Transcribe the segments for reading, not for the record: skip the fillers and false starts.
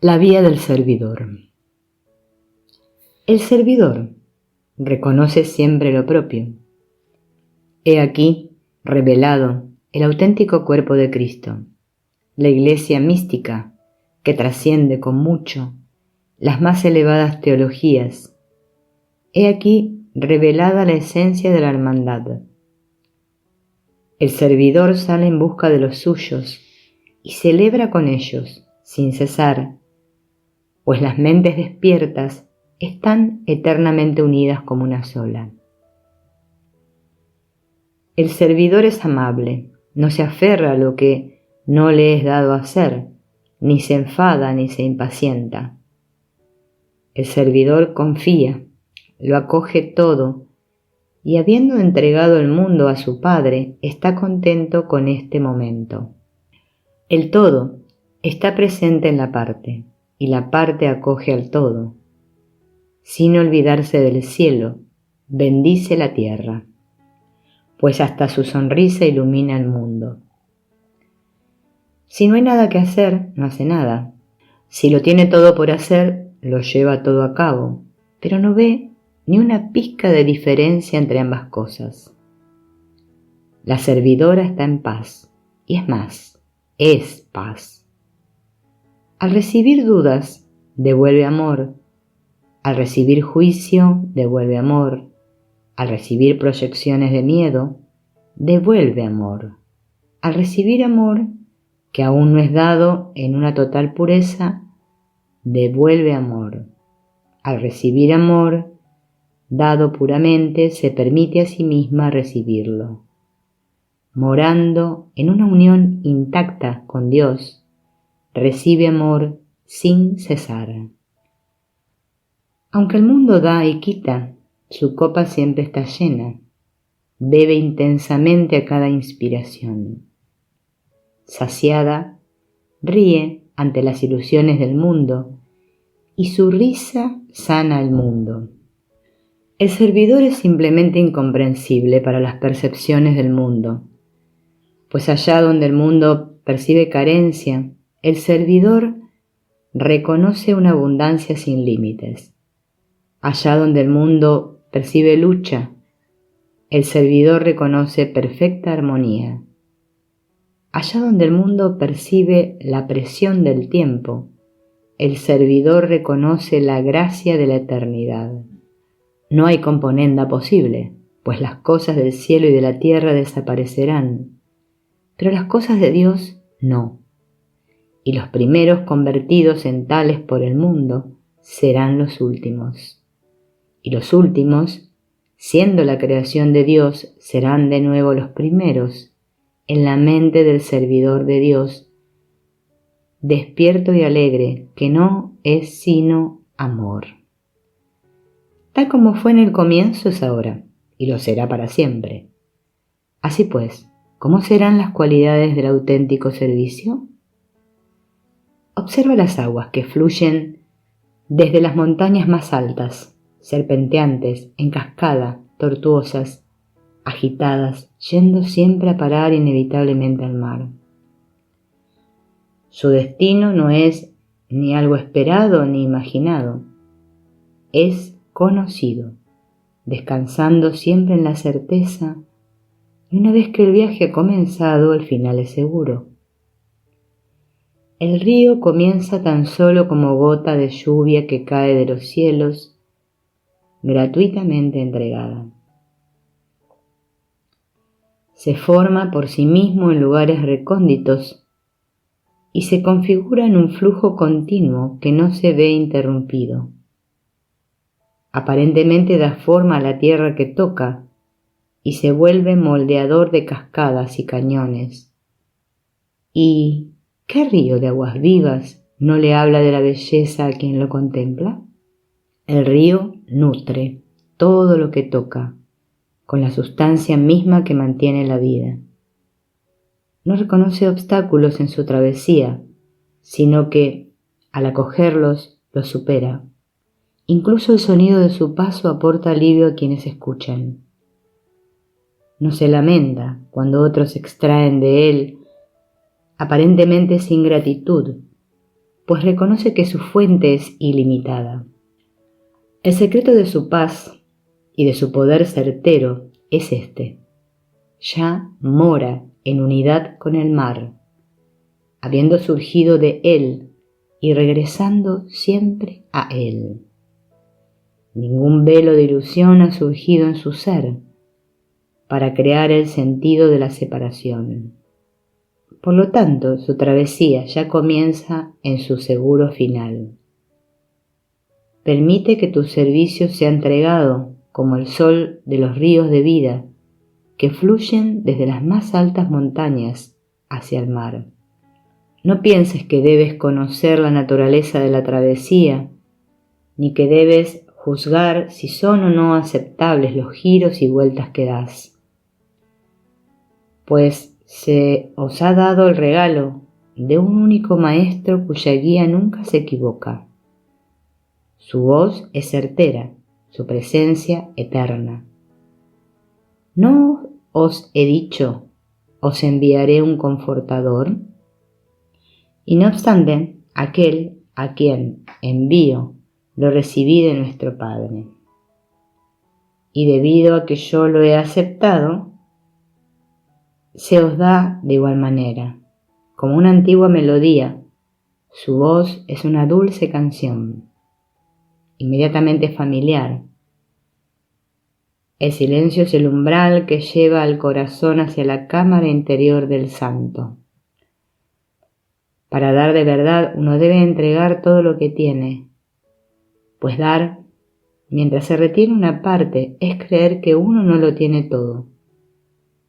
La vía del servidor. El servidor reconoce siempre lo propio. He aquí, revelado, el auténtico cuerpo de Cristo, la iglesia mística que trasciende con mucho las más elevadas teologías. He aquí revelada la esencia de la hermandad. El servidor sale en busca de los suyos y celebra con ellos, sin cesar, pues las mentes despiertas están eternamente unidas como una sola. El servidor es amable, no se aferra a lo que no le es dado hacer, ni se enfada ni se impacienta. El servidor confía, lo acoge todo, y habiendo entregado el mundo a su Padre, está contento con este momento. El todo está presente en la parte, y la parte acoge al todo. Sin olvidarse del cielo, bendice la tierra, pues hasta su sonrisa ilumina el mundo. Si no hay nada que hacer, no hace nada. Si lo tiene todo por hacer, lo lleva todo a cabo, pero no ve ni una pizca de diferencia entre ambas cosas. La servidora está en paz, y es más, es paz. Al recibir dudas, devuelve amor. Al recibir juicio, devuelve amor. Al recibir proyecciones de miedo, devuelve amor. Al recibir amor, que aún no es dado en una total pureza, devuelve amor. Al recibir amor, dado puramente, se permite a sí misma recibirlo. Morando en una unión intacta con Dios, recibe amor sin cesar. Aunque el mundo da y quita, su copa siempre está llena. Bebe intensamente a cada inspiración. Saciada, ríe ante las ilusiones del mundo y su risa sana el mundo. El servidor es simplemente incomprensible para las percepciones del mundo, pues allá donde el mundo percibe carencia, el servidor reconoce una abundancia sin límites. Allá donde el mundo percibe lucha, el servidor reconoce perfecta armonía. Allá donde el mundo percibe la presión del tiempo, el servidor reconoce la gracia de la eternidad. No hay componenda posible, pues las cosas del cielo y de la tierra desaparecerán, pero las cosas de Dios no. Y los primeros convertidos en tales por el mundo serán los últimos. Y los últimos, siendo la creación de Dios, serán de nuevo los primeros en la mente del servidor de Dios, despierto y alegre, que no es sino amor. Tal como fue en el comienzo es ahora, y lo será para siempre. Así pues, ¿cómo serán las cualidades del auténtico servicio? Observa las aguas que fluyen desde las montañas más altas, serpenteantes, en cascada, tortuosas, agitadas, yendo siempre a parar inevitablemente al mar. Su destino no es ni algo esperado ni imaginado, es conocido, descansando siempre en la certeza, y una vez que el viaje ha comenzado, el final es seguro. El río comienza tan solo como gota de lluvia que cae de los cielos, gratuitamente entregada. Se forma por sí mismo en lugares recónditos y se configura en un flujo continuo que no se ve interrumpido. Aparentemente da forma a la tierra que toca y se vuelve moldeador de cascadas y cañones. ¿Y qué río de aguas vivas no le habla de la belleza a quien lo contempla? El río nutre todo lo que toca, con la sustancia misma que mantiene la vida. No reconoce obstáculos en su travesía, sino que, al acogerlos, los supera. Incluso el sonido de su paso aporta alivio a quienes escuchan. No se lamenta cuando otros extraen de él, aparentemente sin gratitud, pues reconoce que su fuente es ilimitada. El secreto de su paz y de su poder certero es este: ya mora en unidad con el mar, habiendo surgido de él y regresando siempre a él. Ningún velo de ilusión ha surgido en su ser para crear el sentido de la separación. Por lo tanto, su travesía ya comienza en su seguro final. Permite que tu servicio sea entregado como el sol de los ríos de vida que fluyen desde las más altas montañas hacia el mar. No pienses que debes conocer la naturaleza de la travesía, ni que debes juzgar si son o no aceptables los giros y vueltas que das, pues se os ha dado el regalo de un único maestro cuya guía nunca se equivoca. Su voz es certera, su presencia eterna. ¿No os he dicho, os enviaré un confortador? Y no obstante, aquel a quien envío lo recibí de nuestro Padre. Y debido a que yo lo he aceptado, se os da de igual manera, como una antigua melodía. Su voz es una dulce canción, inmediatamente familiar. El silencio es el umbral que lleva al corazón hacia la cámara interior del santo. Para dar de verdad uno debe entregar todo lo que tiene, pues dar, mientras se retiene una parte, es creer que uno no lo tiene todo,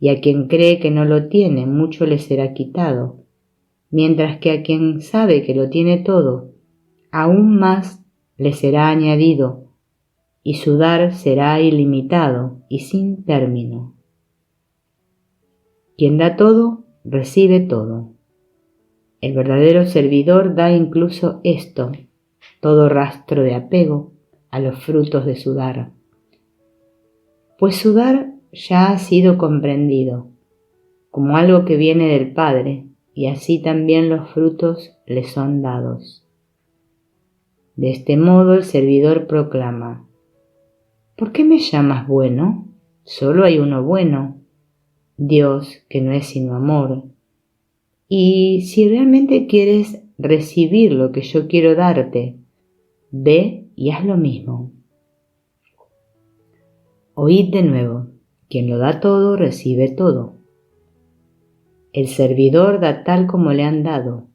y a quien cree que no lo tiene mucho le será quitado, mientras que a quien sabe que lo tiene todo, aún más le será añadido, y su dar será ilimitado y sin término. Quien da todo, recibe todo. El verdadero servidor da incluso esto, todo rastro de apego a los frutos de su dar, pues su dar ya ha sido comprendido como algo que viene del Padre, y así también los frutos le son dados. De este modo el servidor proclama: ¿por qué me llamas bueno? Solo hay uno bueno, Dios, que no es sino amor. Y si realmente quieres recibir lo que yo quiero darte, ve y haz lo mismo. Oíd de nuevo: quien lo da todo, recibe todo. El servidor da tal como le han dado,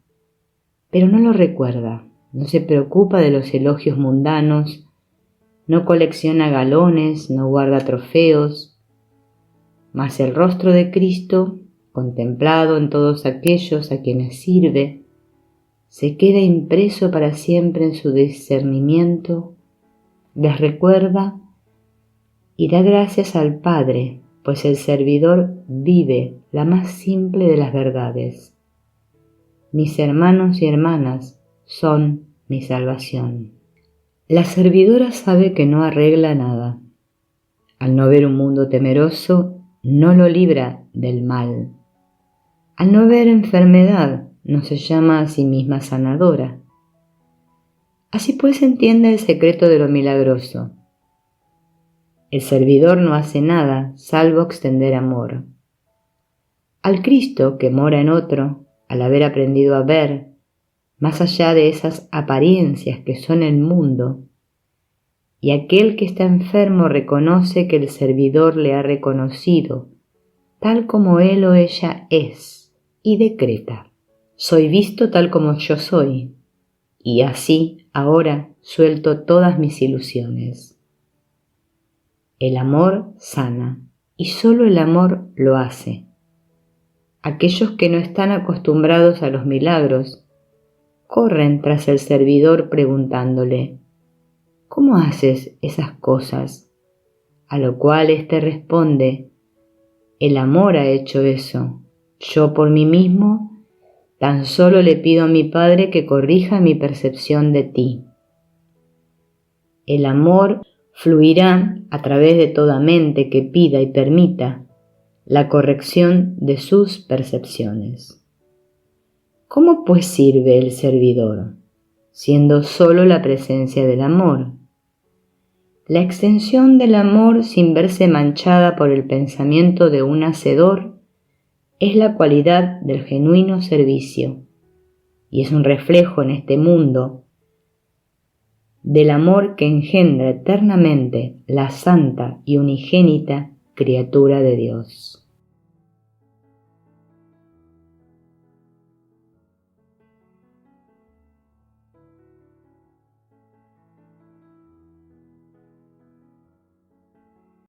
pero no lo recuerda, no se preocupa de los elogios mundanos, no colecciona galones, no guarda trofeos, mas el rostro de Cristo, contemplado en todos aquellos a quienes sirve, se queda impreso para siempre en su discernimiento, les recuerda y da gracias al Padre, pues el servidor vive la más simple de las verdades. Mis hermanos y hermanas son mi salvación. La servidora sabe que no arregla nada. Al no ver un mundo temeroso, no lo libra del mal. Al no ver enfermedad, no se llama a sí misma sanadora. Así pues entiende el secreto de lo milagroso. El servidor no hace nada salvo extender amor. Al Cristo que mora en otro, al haber aprendido a ver, más allá de esas apariencias que son el mundo, y aquel que está enfermo reconoce que el servidor le ha reconocido, tal como él o ella es, y decreta: soy visto tal como yo soy, y así ahora suelto todas mis ilusiones. El amor sana, y solo el amor lo hace. Aquellos que no están acostumbrados a los milagros corren tras el servidor preguntándole: ¿cómo haces esas cosas? A lo cual éste responde: el amor ha hecho eso. Yo por mí mismo tan solo le pido a mi Padre que corrija mi percepción de ti. El amor fluirá a través de toda mente que pida y permita la corrección de sus percepciones. ¿Cómo pues sirve el servidor? siendo sólo la presencia del amor. La extensión del amor sin verse manchada por el pensamiento de un hacedor es la cualidad del genuino servicio y es un reflejo en este mundo del amor que engendra eternamente la santa y unigénita criatura de Dios.